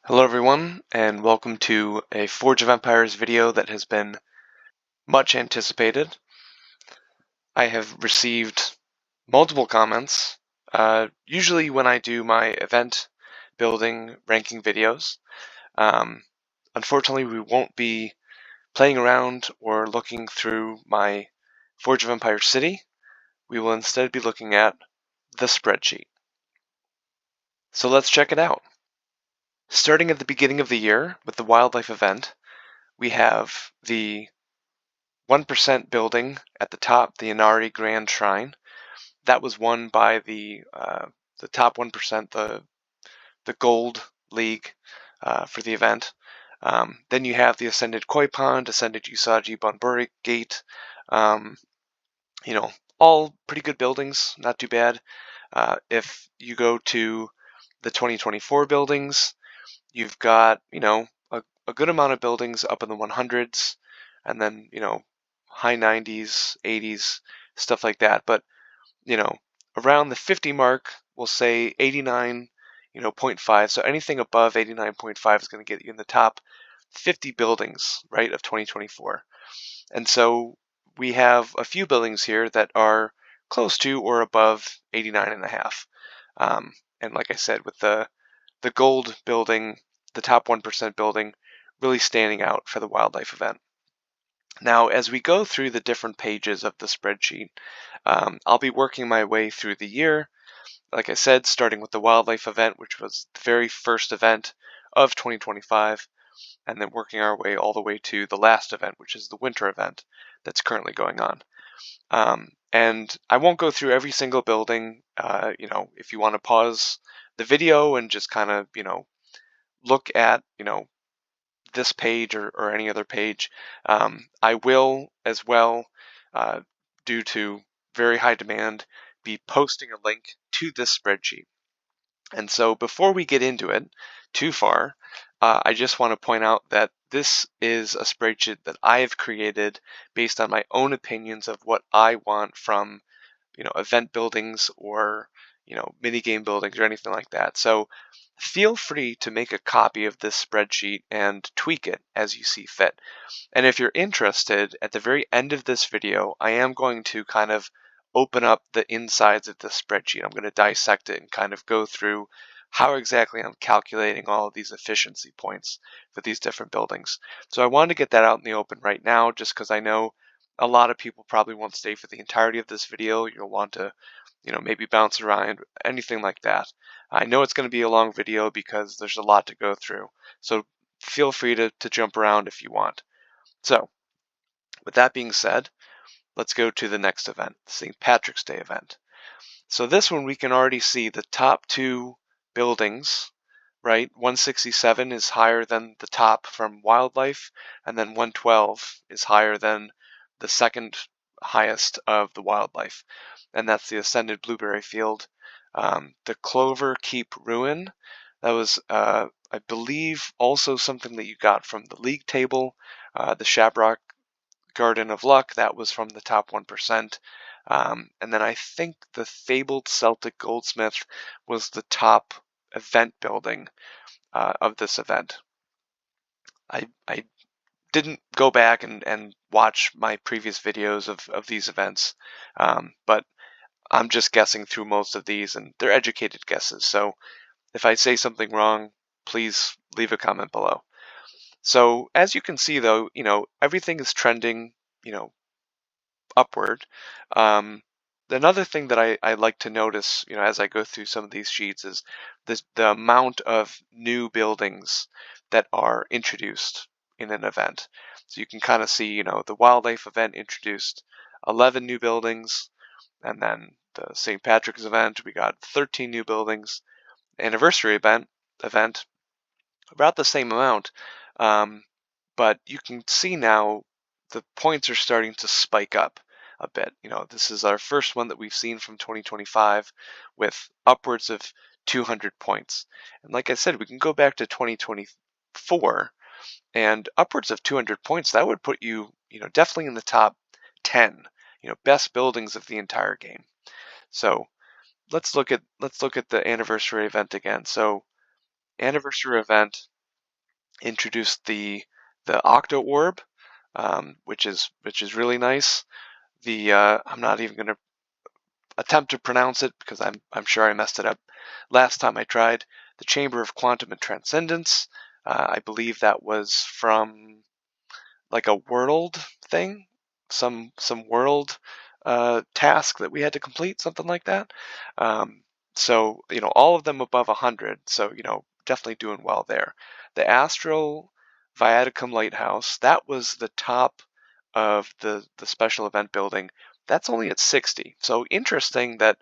Hello everyone, and welcome to a Forge of Empires video that has been much anticipated. I have received multiple comments, usually when I do my event building ranking videos. Um, Unfortunately, we won't be playing around or looking through my Forge of Empires city. We will instead be looking at the spreadsheet. So let's check it out. Starting at the beginning of the year with the wildlife event, we have the 1% building at the top, the Inari Grand Shrine. That was won by the top 1%, the Gold League for the event. Then you have the Ascended Koi Pond, Ascended Usagi Bunburi Gate. Um, all pretty good buildings, not too bad. If you go to the 2024 buildings, you've got, a good amount of buildings up in the 100s, and then, high 90s, 80s, stuff like that. But, around the 50 mark, we'll say 89, 0.5. So anything above 89.5 is going to get you in the top 50 buildings, right, of 2024. And so we have a few buildings here that are close to or above 89.5. And like I said, with the gold building, the top 1% building, really standing out for the wildlife event. Now, as we go through the different pages of the spreadsheet, I'll be working my way through the year. Like I said, starting with the wildlife event, which was the very first event of 2025, and then working our way all the way to the last event, which is the winter event that's currently going on. And I won't go through every single building. If you want to pause the video and just kind of, look at, this page or any other page, I will as well, uh, due to very high demand, be posting a link to this spreadsheet. And so before we get into it too far, I just want to point out that this is a spreadsheet that I have created based on my own opinions of what I want from, event buildings or, mini game buildings or anything like that. So feel free to make a copy of this spreadsheet and tweak it as you see fit. And if you're interested, at the very end of this video, I am going to kind of open up the insides of the spreadsheet. I'm going to dissect it and kind of go through how exactly I'm calculating all of these efficiency points for these different buildings. So I wanted to get that out in the open right now, just because I know a lot of people probably won't stay for the entirety of this video. You'll want to, maybe bounce around, anything like that. I know it's going to be a long video because there's a lot to go through. So feel free to jump around if you want. So, with that being said, let's go to the next event, the St. Patrick's Day event. So this one we can already see the top two buildings, right? 167 is higher than the top from wildlife, and then 112 is higher than the second highest of the wildlife, and that's the Ascended Blueberry Field. The Clover Keep Ruin, that was, I believe, also something that you got from the league table. The Shabrock Garden of Luck, that was from the top 1%. And then I think the Fabled Celtic Goldsmith was the top event building of this event. I didn't go back and watch my previous videos of these events, but I'm just guessing through most of these, and they're educated guesses. So if I say something wrong, please leave a comment below. So as you can see, though, everything is trending, upward. Another thing that I like to notice, as I go through some of these sheets is the amount of new buildings that are introduced in an event. So you can kind of see, the wildlife event introduced 11 new buildings, and then the St. Patrick's event, we got 13 new buildings. Anniversary event about the same amount, but you can see now the points are starting to spike up a bit. This is our first one that we've seen from 2025 with upwards of 200 points. And like I said, we can go back to 2024 and upwards of 200 points. That would put you, definitely in the top 10, best buildings of the entire game. So let's look at the anniversary event again. So anniversary event, introduced the Octo Orb, which is really nice. The I'm not even going to attempt to pronounce it because I'm sure I messed it up last time I tried. The Chamber of Quantum and Transcendence. I believe that was from like a world thing, some world task that we had to complete, something like that. So all of them above 100. So definitely doing well there. The Astro Viaticum Lighthouse, that was the top of the special event building. That's only at 60. So interesting that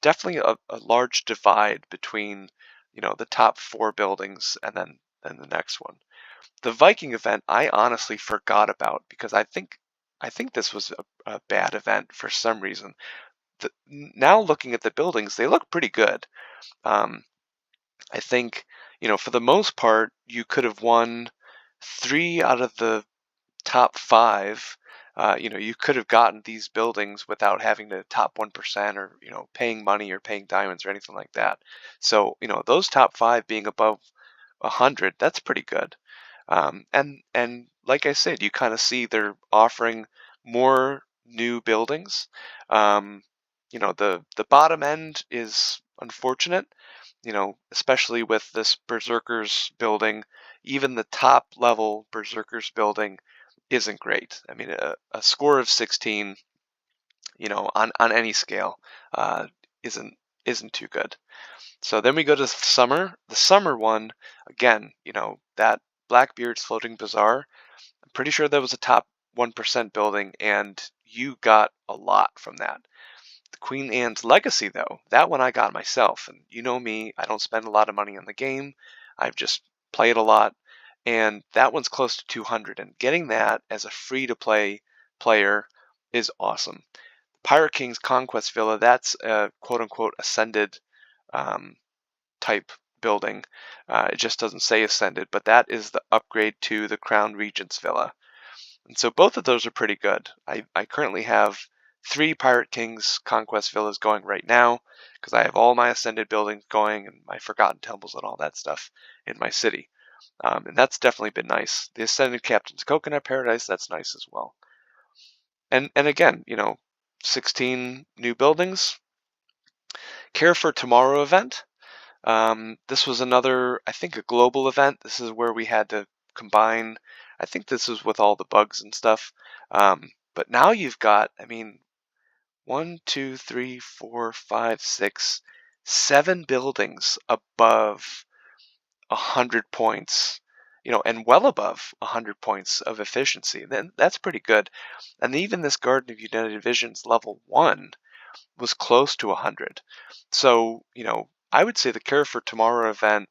definitely a large divide between the top 4 buildings and then the next one. The Viking event, I honestly forgot about because I think this was a bad event for some reason. Now looking at the buildings, they look pretty good. Um, I think for the most part, you could have won 3 out of the top 5. You could have gotten these buildings without having to top 1% or paying money or paying diamonds or anything like that. So those top 5 being above 100, that's pretty good. And like I said, you kind of see they're offering more new buildings. The bottom end is unfortunate, especially with this Berserkers building. Even the top level Berserkers building isn't great. I mean, a score of 16, on any scale, uh, isn't too good. So then we go to summer. The summer one, again, that Blackbeard's Floating Bazaar. I'm pretty sure that was a top 1% building, and you got a lot from that. The Queen Anne's Legacy, though, that one I got myself. And you know me, I don't spend a lot of money on the game. I've just played a lot. And that one's close to 200. And getting that as a free-to-play player is awesome. Pirate King's Conquest Villa, that's a quote-unquote ascended type building. It just doesn't say ascended, but that is the upgrade to the Crown Regent's Villa. And so both of those are pretty good. I currently have 3 Pirate King's Conquest Villas going right now because I have all my ascended buildings going and my Forgotten Temples and all that stuff in my city. And that's definitely been nice. The Ascended Captain's Coconut Paradise, that's nice as well. And again, 16 new buildings. Care for Tomorrow event. This was another, I think, a global event. This is where we had to combine. I think this is with all the bugs and stuff. But now you've got, 1, 2, 3, 4, 5, 6, 7 buildings above 100 points, and well above 100 points of efficiency. Then that's pretty good. And even this Garden of United Visions level 1 was close to 100. So, I would say the Care for Tomorrow event,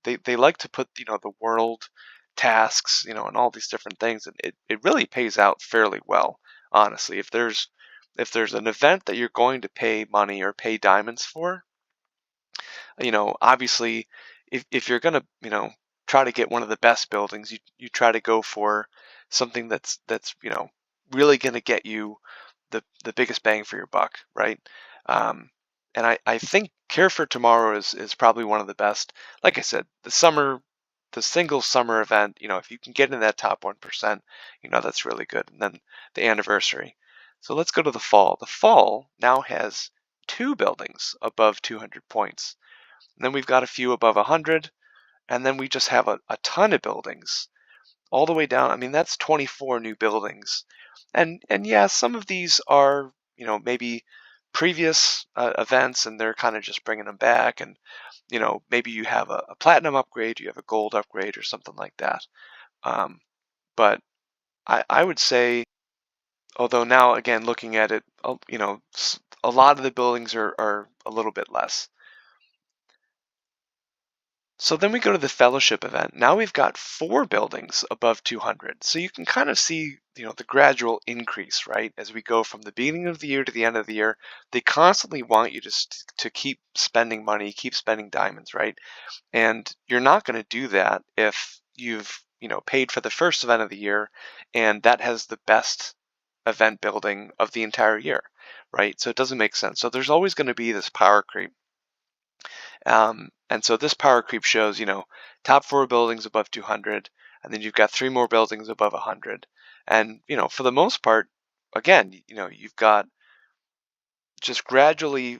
they like to put, the world tasks, and all these different things, and it really pays out fairly well, honestly. If there's an event that you're going to pay money or pay diamonds for, obviously if you're gonna, try to get one of the best buildings, you try to go for something that's really gonna get you the biggest bang for your buck, right? And I think Care for Tomorrow is probably one of the best. Like I said, the single summer event, if you can get in that top 1%, that's really good. And then the anniversary. So let's go to the fall. The fall now has 2 buildings above 200 points. And then we've got a few above 100. And then we just have a ton of buildings all the way down. That's 24 new buildings. And yeah, some of these are, maybe previous events, and they're kind of just bringing them back. And, maybe you have a platinum upgrade, you have a gold upgrade or something like that. But I would say, although now, again, looking at it, a lot of the buildings are a little bit less. So then we go to the fellowship event. Now we've got 4 buildings above 200. So you can kind of see, the gradual increase, right? As we go from the beginning of the year to the end of the year, they constantly want you to keep spending money, keep spending diamonds, right? And you're not going to do that if you've, paid for the first event of the year and that has the best event building of the entire year, right? So it doesn't make sense. So there's always going to be this power creep. And so this power creep shows, top 4 buildings above 200, and then you've got 3 more buildings above 100. And, for the most part, again, you've got just gradually,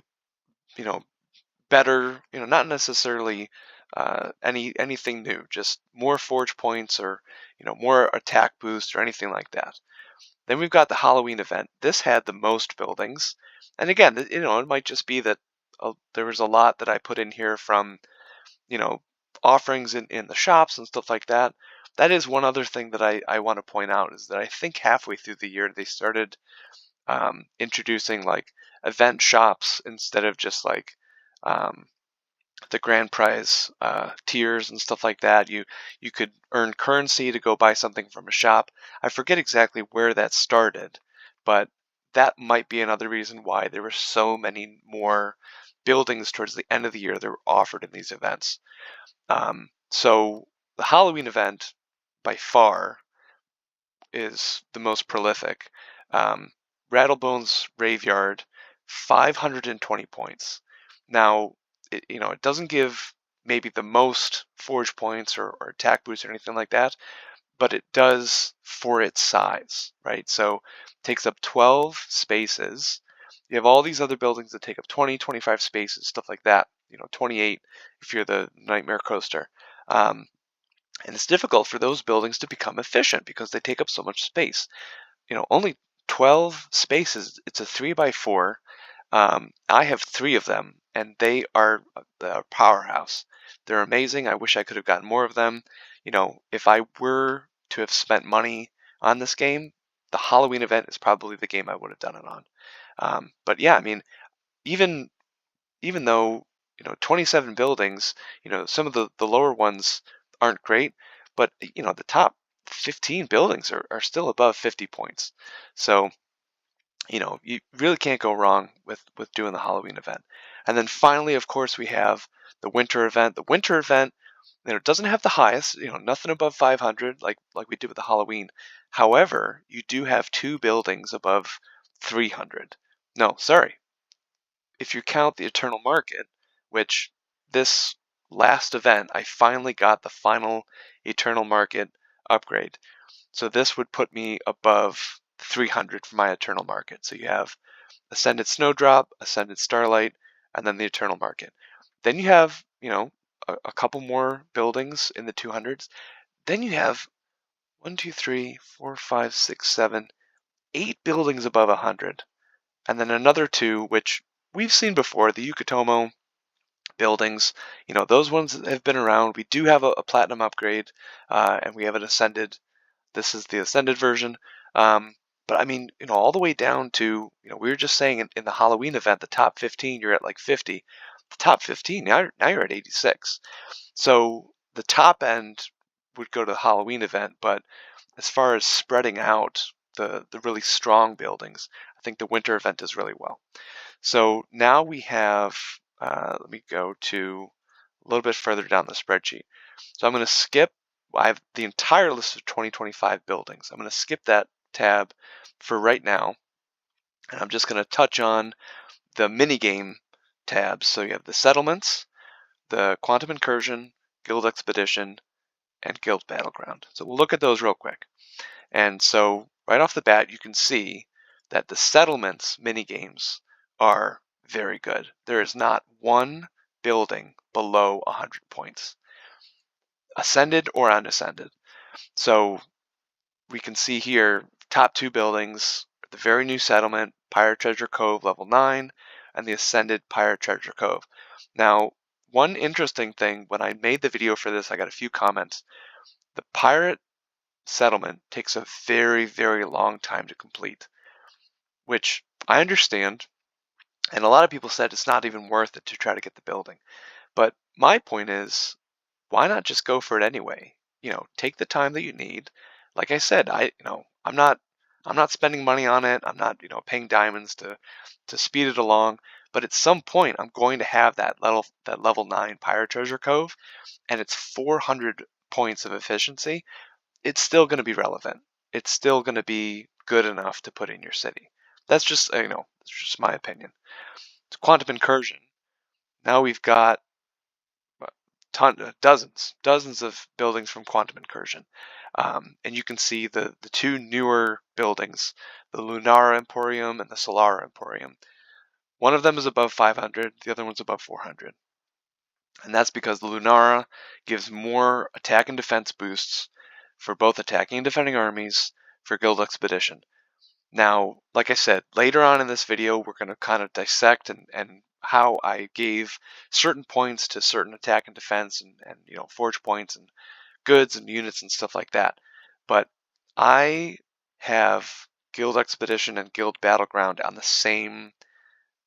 you know, better, not necessarily anything new, just more forge points or, more attack boost or anything like that. Then we've got the Halloween event. This had the most buildings. And again, it might just be that there was a lot that I put in here from, you know, offerings in the shops and stuff like that. That is one other thing that I want to point out is that I think halfway through the year they started introducing like event shops instead of just like um, the grand prize tiers and stuff like that. You could earn currency to go buy something from a shop. I forget exactly where that started, but that might be another reason why there were so many more buildings towards the end of the year that were offered in these events. So the Halloween event, by far, is the most prolific. Rattlebones Graveyard, 520 points. Now, it doesn't give maybe the most forge points or attack boosts or anything like that, but it does for its size, right? So it takes up 12 spaces. You have all these other buildings that take up 20, 25 spaces, stuff like that. 28 if you're the Nightmare Coaster. And it's difficult for those buildings to become efficient because they take up so much space. Only 12 spaces. It's a 3x4. I have 3 of them, and they are the powerhouse. They're amazing. I wish I could have gotten more of them. If I were to have spent money on this game, the Halloween event is probably the game I would have done it on. But yeah, I mean, even though 27 buildings, some of the lower ones aren't great, but the top 15 buildings are still above 50 points. So you really can't go wrong with doing the Halloween event. And then finally, of course, we have the winter event. The winter event, doesn't have the highest, nothing above 500 like we did with the Halloween. However, you do have 2 buildings above 300. No, sorry. If you count the Eternal Market, which this last event, I finally got the final Eternal Market upgrade. So this would put me above 300 for my Eternal Market. So you have Ascended Snowdrop, Ascended Starlight, and then the Eternal Market. Then you have, a couple more buildings in the 200s. Then you have 1, 2, 3, 4, 5, 6, 7, 8 buildings above 100. And then another 2, which we've seen before, the Yukutomo buildings. Those ones have been around. We do have a platinum upgrade, and we have an ascended. This is the ascended version. But I mean, all the way down to, we were just saying in the Halloween event, the top 15, you're at like 50. The top 15, now you're at 86. So the top end would go to the Halloween event, but as far as spreading out the really strong buildings, I think the winter event does really well. So now we have, let me go to a little bit further down the spreadsheet. So I'm going to skip, I have the entire list of 2025 buildings. I'm going to skip that tab for right now. And I'm just going to touch on the minigame tabs. So you have the settlements, the quantum incursion, guild expedition, and guild battleground. So we'll look at those real quick. And so right off the bat, you can see that the settlements minigames are very good. There is not one building below 100 points, ascended or unascended. So we can see here, top 2 buildings, the very new settlement, Pirate Treasure Cove level 9, and the ascended Pirate Treasure Cove. Now, one interesting thing, when I made the video for this, I got a few comments. The pirate settlement takes a very, very long time to complete, which I understand. And a lot of people said it's not even worth it to try to get the building. But my point is, why not just go for it anyway? Take the time that you need. Like I said, I'm not spending money on it. I'm not, paying diamonds to speed it along. But at some point, I'm going to have that level 9 Pirate Treasure Cove, and it's 400 points of efficiency. It's still going to be relevant. It's still going to be good enough to put in your city. That's just, that's just my opinion. It's quantum incursion. Now we've got dozens of buildings from quantum incursion. And you can see the two newer buildings, the Lunara Emporium and the Solara Emporium. One of them is above 500, the other one's above 400. And that's because the Lunara gives more attack and defense boosts for both attacking and defending armies for Guild Expedition. Now, like I said, later on in this video, we're going to kind of dissect and how I gave certain points to certain attack and defense and forge points and goods and units and stuff like that. But I have Guild Expedition and Guild Battleground on the same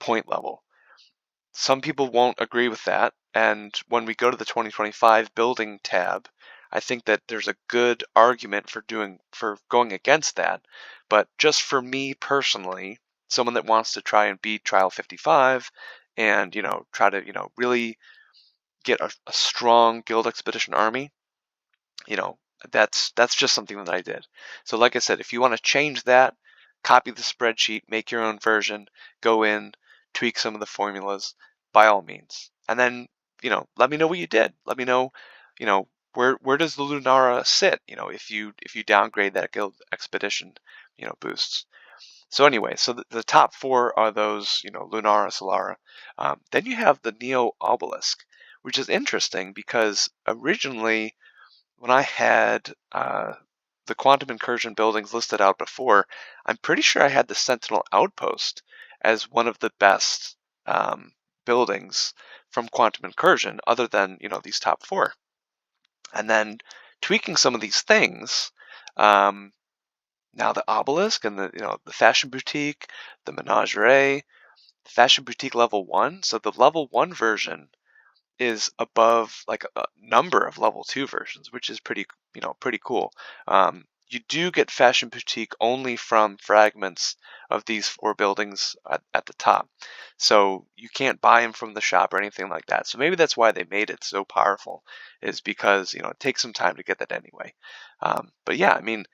point level. Some people won't agree with that, and when we go to the 2025 building tab, I think that there's a good argument for going against that. But just for me personally, someone that wants to try and beat Trial 55 and try to really get a strong Guild Expedition army, that's just something that I did. So like I said, if you want to change that, copy the spreadsheet, make your own version, go in, tweak some of the formulas, by all means. And then, let me know what you did. Let me know, where does the Lunara sit, if you downgrade that Guild Expedition, boosts. So anyway, so the top four are those, Lunara, Solara. Then you have the Neo Obelisk, which is interesting because originally when I had the quantum incursion buildings listed out before, I'm pretty sure I had the Sentinel Outpost as one of the best buildings from quantum incursion, other than these top four. And then tweaking some of these things, now the Obelisk and the Fashion Boutique, the Menagerie, Fashion Boutique level 1. So the level 1 version is above like a number of level 2 versions, which is pretty cool. You do get Fashion Boutique only from fragments of these four buildings at the top. So you can't buy them from the shop or anything like that. So maybe that's why they made it so powerful, is because, it takes some time to get that anyway. But yeah, I mean,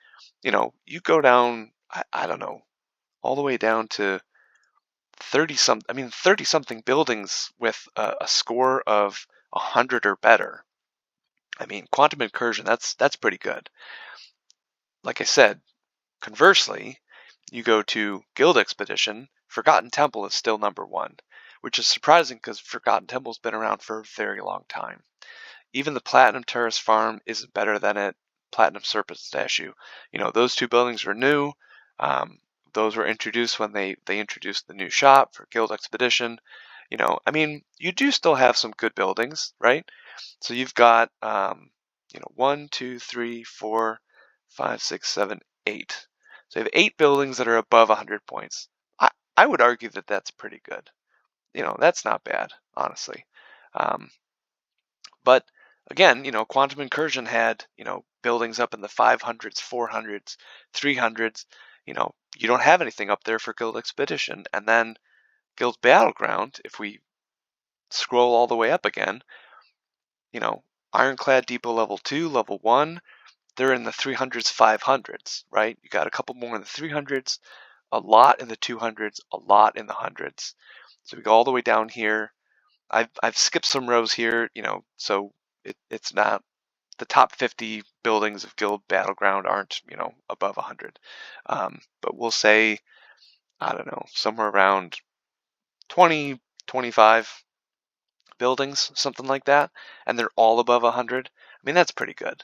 you go down, I don't know, all the way down to 30 something buildings with a score of 100 or better. I mean, quantum incursion, that's pretty good. Like I said, conversely, you go to Guild Expedition, Forgotten Temple is still number 1, which is surprising because Forgotten Temple's been around for a very long time. Even the Platinum Terrace Farm isn't better than it. Platinum Serpent Statue. Those two buildings were new. Those were introduced when they introduced the new shop for Guild Expedition. I mean, you do still have some good buildings, right? So you've got, 1, 2, 3, 4, 5, 6, 7, 8. So you have 8 buildings that are above 100 points. I would argue that that's pretty good. That's not bad, honestly. But again, quantum incursion had, buildings up in the 500s, 400s, 300s. You don't have anything up there for Guild Expedition. And then Guild Battleground, if we scroll all the way up again, Ironclad Depot level 2, level 1, they're in the 300s, 500s, right? You got a couple more in the 300s, a lot in the 200s, a lot in the 100s. So we go all the way down here. I've skipped some rows here, so it's not the top 50 buildings of Guild Battleground aren't, above 100. But we'll say, I don't know, somewhere around 20, 25 buildings, something like that, and they're all above 100. I mean, that's pretty good,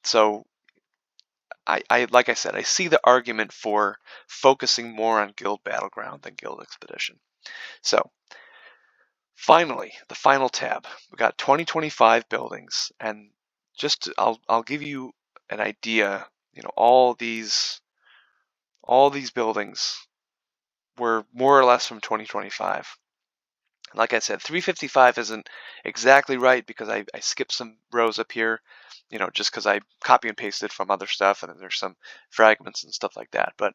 So I like I said, I see the argument for focusing more on Guild Battleground than Guild Expedition. So finally, the final tab. We got 2025 buildings, and I'll give you an idea. All these buildings were more or less from 2025. Like I said, 355 isn't exactly right because I skipped some rows up here, just because I copy and pasted from other stuff, and then there's some fragments and stuff like that. But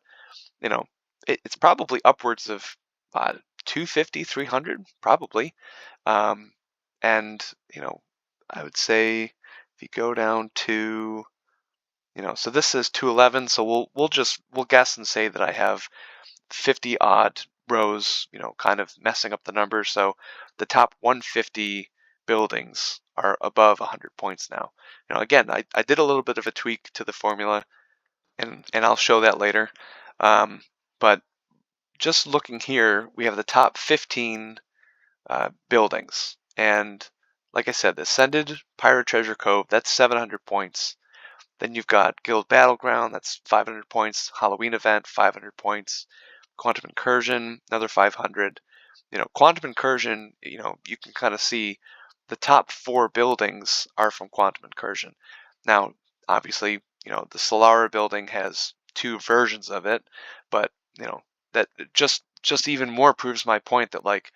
it's probably upwards of 250, 300, probably. And I would say if you go down to, so this is 211, so we'll guess and say that I have 50 odd rows, kind of messing up the numbers. So the top 150 buildings are above 100 points now. Again, I did a little bit of a tweak to the formula, and I'll show that later. But just looking here, we have the top 15 buildings. And like I said, the Ascended Pirate Treasure Cove, that's 700 points. Then you've got Guild Battleground, that's 500 points. Halloween Event, 500 points. Quantum Incursion, another 500. Quantum Incursion, you can kind of see the top 4 buildings are from Quantum Incursion. Now, obviously, the Solara building has 2 versions of it, but that just even more proves my point that like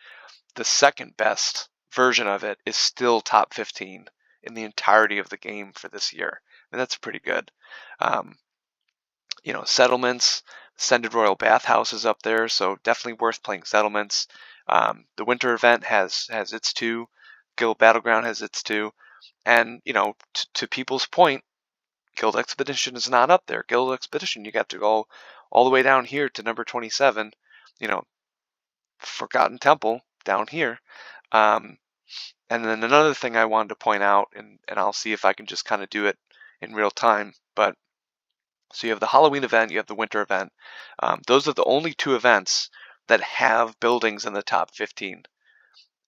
the second best version of it is still top 15 in the entirety of the game for this year, and that's pretty good. Settlements, Ascended Royal Bathhouse is up there, so definitely worth playing Settlements. The Winter Event has its 2. Guild Battleground has its 2. And, to people's point, Guild Expedition is not up there. Guild Expedition, you got to go all the way down here to number 27. Forgotten Temple down here. And then another thing I wanted to point out, and I'll see if I can just kind of do it in real time, but so you have the Halloween event, you have the winter event. Those are the only 2 events that have buildings in the top 15.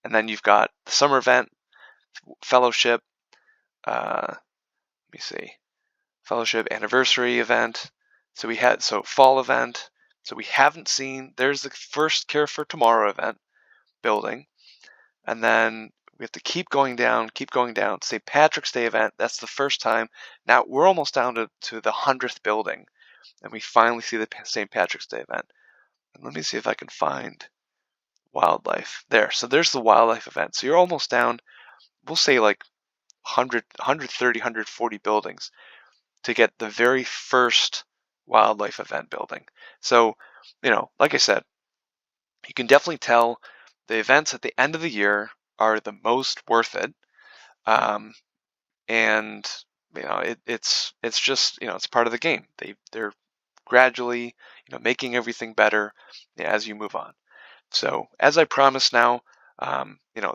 And then you've got the summer event, fellowship, let me see, fellowship anniversary event. So fall event. So we haven't seen, there's the first Care for Tomorrow event building. And then we have to keep going down. St. Patrick's Day event, that's the first time. Now we're almost down to the 100th building, and we finally see the St. Patrick's Day event. And let me see if I can find wildlife. There, so there's the wildlife event. So you're almost down, we'll say like 130, 140 buildings to get the very first wildlife event building. So, like I said, you can definitely tell the events at the end of the year are the most worth it, and it's just it's part of the game. They're gradually making everything better as you move on. So as I promised, now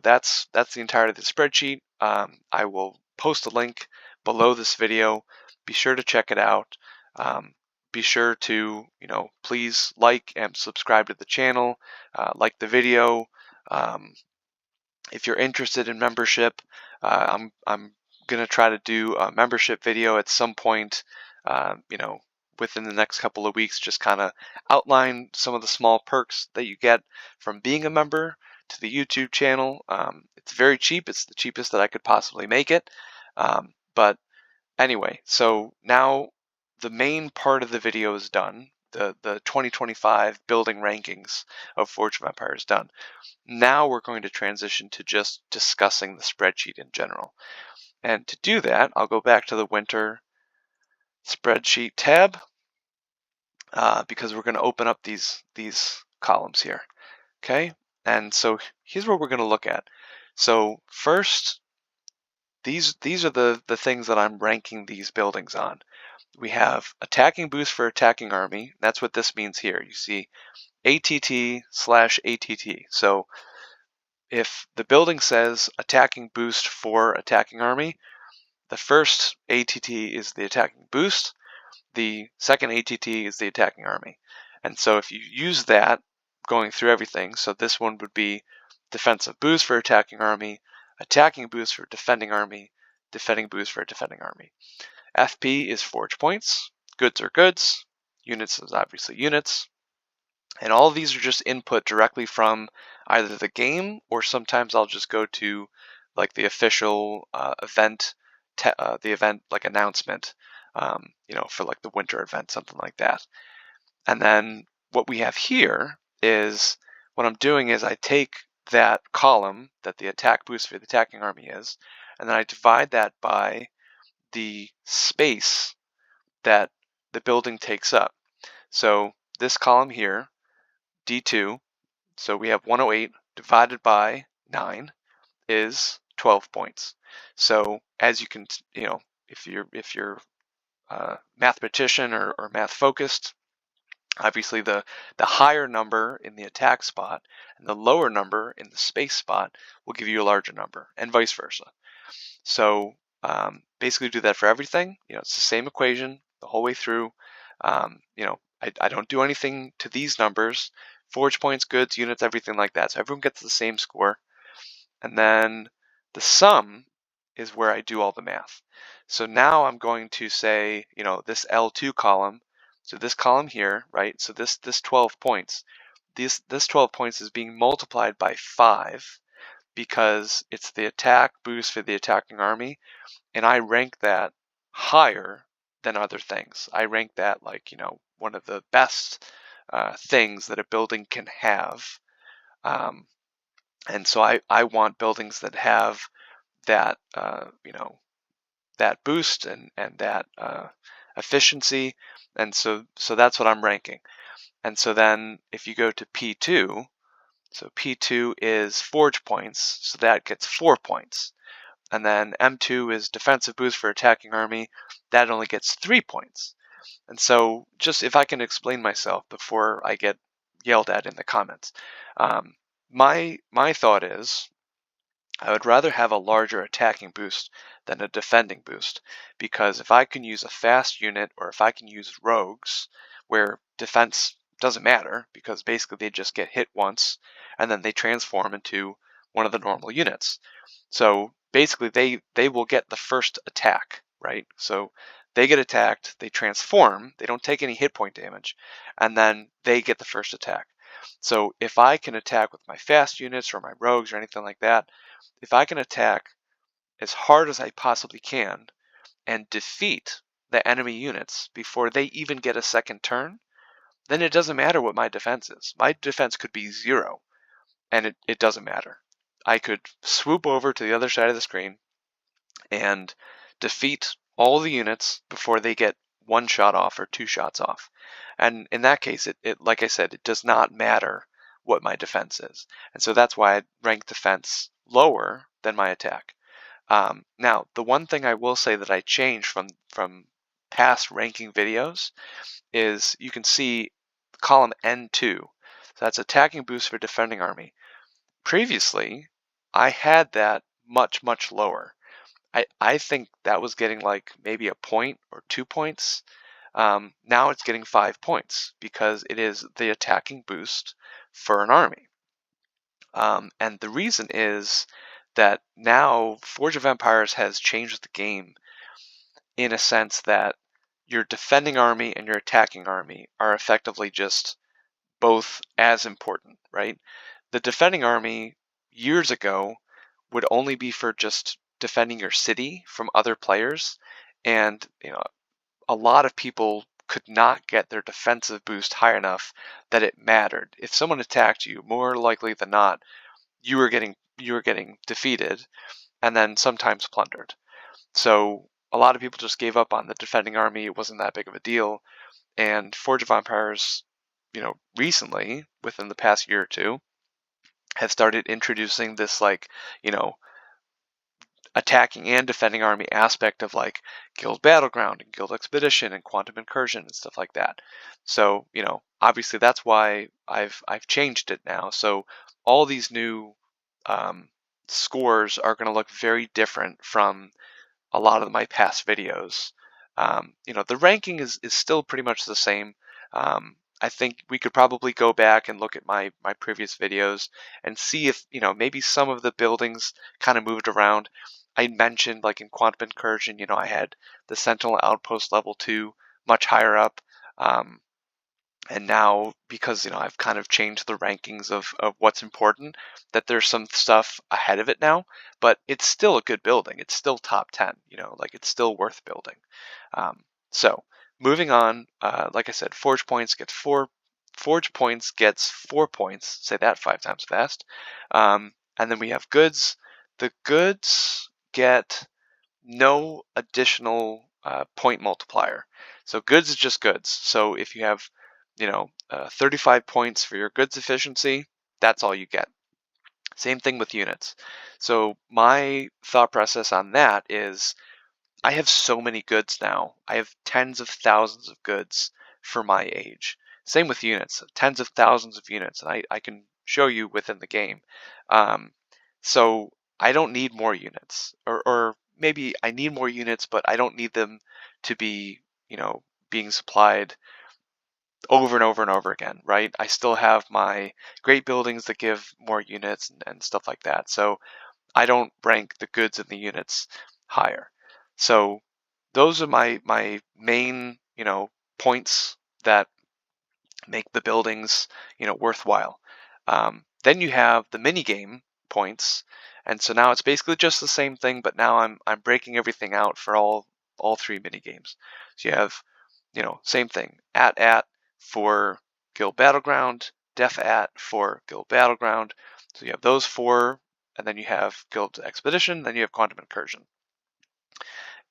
that's the entirety of the spreadsheet. I will post a link below this video. Be sure to check it out. Be sure to please like and subscribe to the channel. Like the video. If you're interested in membership, I'm gonna try to do a membership video at some point, within the next couple of weeks. Just kind of outline some of the small perks that you get from being a member to the YouTube channel. It's very cheap. It's the cheapest that I could possibly make it. But anyway, so now the main part of the video is done. The 2025 building rankings of Forge of Empires done. Now we're going to transition to just discussing the spreadsheet in general. And to do that, I'll go back to the winter spreadsheet tab because we're going to open up these columns here. Okay, and so here's what we're going to look at. So first, these are the things that I'm ranking these buildings on. We have attacking boost for attacking army. That's what this means here. You see ATT/ATT. So if the building says attacking boost for attacking army, the first ATT is the attacking boost, the second ATT is the attacking army. And so if you use that going through everything, so this one would be defensive boost for attacking army, attacking boost for defending army, defending boost for defending army. FP is forge points, goods are goods, units is obviously units, and all of these are just input directly from either the game, or sometimes I'll just go to like the official event, the event like announcement, for like the winter event, something like that. And then what we have here is, what I'm doing is I take that column that the attack boost for the attacking army is, and then I divide that by the space that the building takes up. So this column here, D2, so we have 108 divided by 9 is 12 points. So as you can, if you're mathematician or math focused, Obviously, the higher number in the attack spot and the lower number in the space spot will give you a larger number, and vice versa. So basically do that for everything. It's the same equation the whole way through. I don't do anything to these numbers: forge points, goods, units, everything like that. So everyone gets the same score. And then the sum is where I do all the math. So now I'm going to say, this L2 column, so this column here, right? So this 12 points, this 12 points is being multiplied by 5 because it's the attack boost for the attacking army, and I rank that higher than other things. I rank that like, one of the best things that a building can have. And so I want buildings that have that, that boost and that efficiency. And so that's what I'm ranking. And so then if you go to P2, so P2 is forge points, so that gets 4 points. And then M2 is defensive boost for attacking army, that only gets 3 points. And so just if I can explain myself before I get yelled at in the comments, my thought is I would rather have a larger attacking boost than a defending boost, because if I can use a fast unit or if I can use rogues where defense doesn't matter because basically they just get hit once and then they transform into one of the normal units. So basically they will get the first attack, right? So they get attacked, they transform, they don't take any hit point damage, and then they get the first attack. So if I can attack with my fast units or my rogues or anything like that, if I can attack as hard as I possibly can and defeat the enemy units before they even get a second turn, then it doesn't matter what my defense is. My defense could be 0, and it doesn't matter. I could swoop over to the other side of the screen and defeat all the units before they get 1 shot off or 2 shots off. And in that case, it like I said, it does not matter what my defense is. And so that's why I rank defense lower than my attack. Now, the one thing I will say that I changed from past ranking videos is you can see column N2. So that's attacking boost for defending army. Previously, I had that much, much lower. I think that was getting like maybe a point or 2 points. Now it's getting 5 points because it is the attacking boost for an army. And the reason is that now Forge of Empires has changed the game in a sense that your defending army and your attacking army are effectively just both as important, right? The defending army years ago would only be for just defending your city from other players, and a lot of people could not get their defensive boost high enough that it mattered. If someone attacked you, more likely than not, you were getting defeated and then sometimes plundered. So a lot of people just gave up on the defending army. It wasn't that big of a deal. And Forge of Empires, recently, within the past year or two, have started introducing this attacking and defending army aspect of like Guild Battleground and Guild Expedition and Quantum Incursion and stuff like that. So, obviously that's why I've changed it now. So all these new scores are going to look very different from a lot of my past videos. The ranking is still pretty much the same. I think we could probably go back and look at my previous videos and see if, maybe some of the buildings kind of moved around. I mentioned like in Quantum Incursion, I had the Sentinel Outpost level 2 much higher up. And now, because I've kind of changed the rankings of what's important, that there's some stuff ahead of it now, but it's still a good building. It's still top 10, like it's still worth building. So moving on, like I said, Forge Points gets 4 points. Say that 5 times fast. And then we have goods. The goods get no additional point multiplier. So goods is just goods. So if you have 35 points for your goods efficiency, that's all you get. Same thing with units. So my thought process on that is I have so many goods now. I have tens of thousands of goods for my age. Same with units, tens of thousands of units, and I can show you within the game. Um, so I don't need more units, or maybe I need more units, but I don't need them to be, being supplied over and over and over again, right? I still have my great buildings that give more units and stuff like that. So I don't rank the goods and the units higher. So those are my main, points that make the buildings, worthwhile. Then you have the mini game points, and so now it's basically just the same thing, but now I'm breaking everything out for all three mini games. So you have, same thing, at for Guild Battleground, def at for Guild Battleground. So you have those four, and then you have Guild Expedition, then you have Quantum Incursion.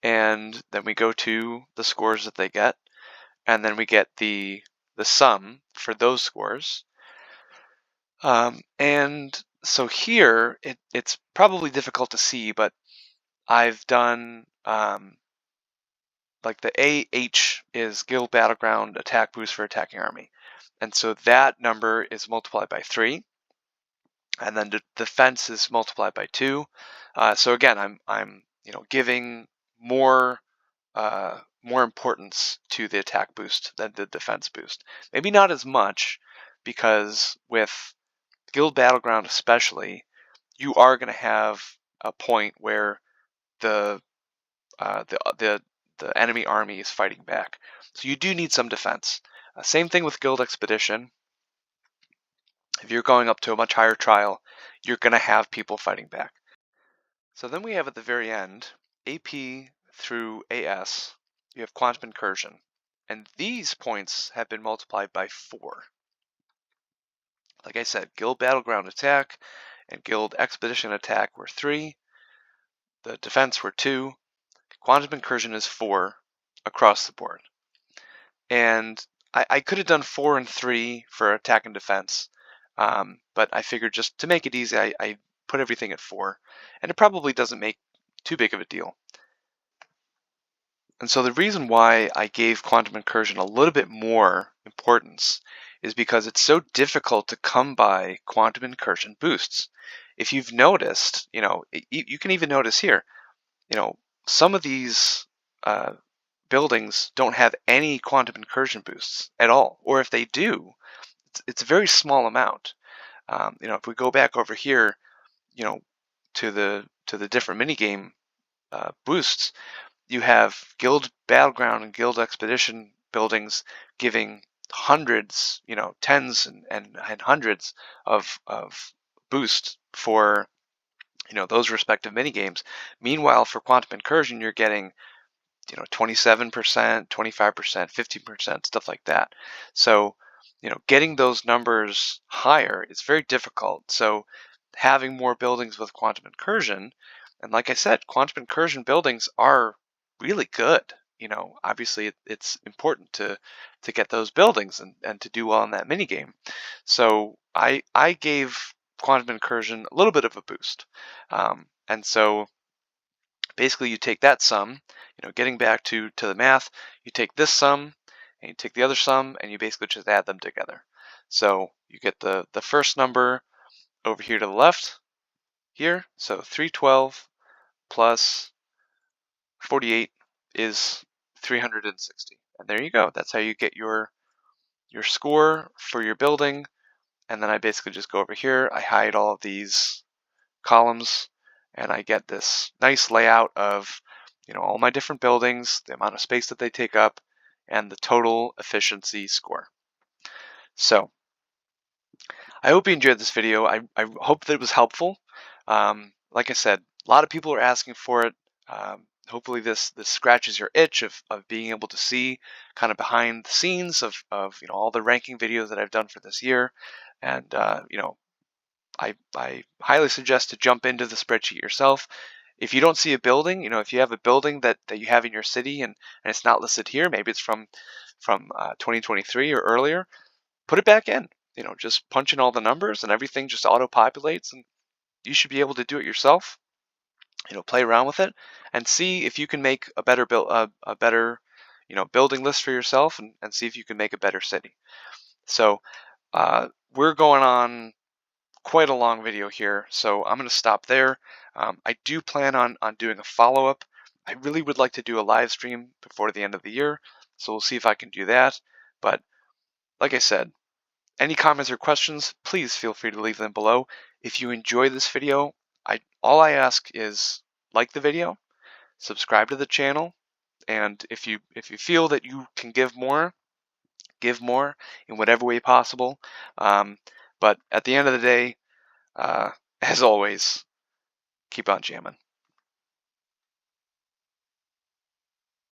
And then we go to the scores that they get, and then we get the sum for those scores. And so here, it's probably difficult to see, but I've done, like the AH is Guild Battleground attack boost for attacking army. And so that number is multiplied by 3. And then the defense is multiplied by 2. So again, I'm giving more more importance to the attack boost than the defense boost. Maybe not as much, because with Guild Battleground especially, you are going to have a point where the the enemy army is fighting back. So you do need some defense. Same thing with Guild Expedition. If you're going up to a much higher trial, you're going to have people fighting back. So then we have at the very end, AP through AS, you have Quantum Incursion. And these points have been multiplied by 4. Like I said, Guild Battleground attack and Guild Expedition attack were 3. The defense were 2. Quantum Incursion is 4 across the board. And I could have done 4 and 3 for attack and defense, but I figured just to make it easy, I put everything at 4, and it probably doesn't make too big of a deal. And so the reason why I gave Quantum Incursion a little bit more importance is because it's so difficult to come by Quantum Incursion boosts. If you've noticed, you can even notice here, some of these buildings don't have any Quantum Incursion boosts at all, or if they do, it's a very small amount. If we go back over here, to the different minigame boosts, you have Guild Battleground and Guild Expedition buildings giving hundreds, tens and hundreds of boost for, those respective minigames. Meanwhile, for Quantum Incursion, you're getting 27%, 25%, 15%, stuff like that. So, getting those numbers higher is very difficult. So having more buildings with Quantum Incursion, and like I said, Quantum Incursion buildings are really good. Obviously it's important to get those buildings and to do well in that mini game. So I gave Quantum Incursion a little bit of a boost. And so basically you take that sum, getting back to the math, you take this sum and you take the other sum and you basically just add them together. So you get the first number over here to the left here. So 312 plus 48 is 360. And there you go. That's how you get your score for your building. And then I basically just go over here, I hide all of these columns, and I get this nice layout of all my different buildings, the amount of space that they take up, and the total efficiency score. So I hope you enjoyed this video. I hope that it was helpful. Like I said, a lot of people are asking for it. Hopefully this scratches your itch of being able to see kind of behind the scenes of all the ranking videos that I've done for this year. And I highly suggest to jump into the spreadsheet yourself. If you don't see a building, if you have a building that you have in your city and it's not listed here, maybe it's from 2023 or earlier, put it back in. Just punch in all the numbers and everything just auto-populates, and you should be able to do it yourself. Play around with it and see if you can make a better building list for yourself, and see if you can make a better city. So we're going on quite a long video here, so I'm going to stop there. I do plan on doing a follow-up. I really would like to do a live stream before the end of the year, so we'll see if I can do that. But like I said, any comments or questions, please feel free to leave them below. If you enjoy this video, all I ask is like the video, subscribe to the channel, and if you feel that you can give more in whatever way possible. But at the end of the day, as always, keep on jamming.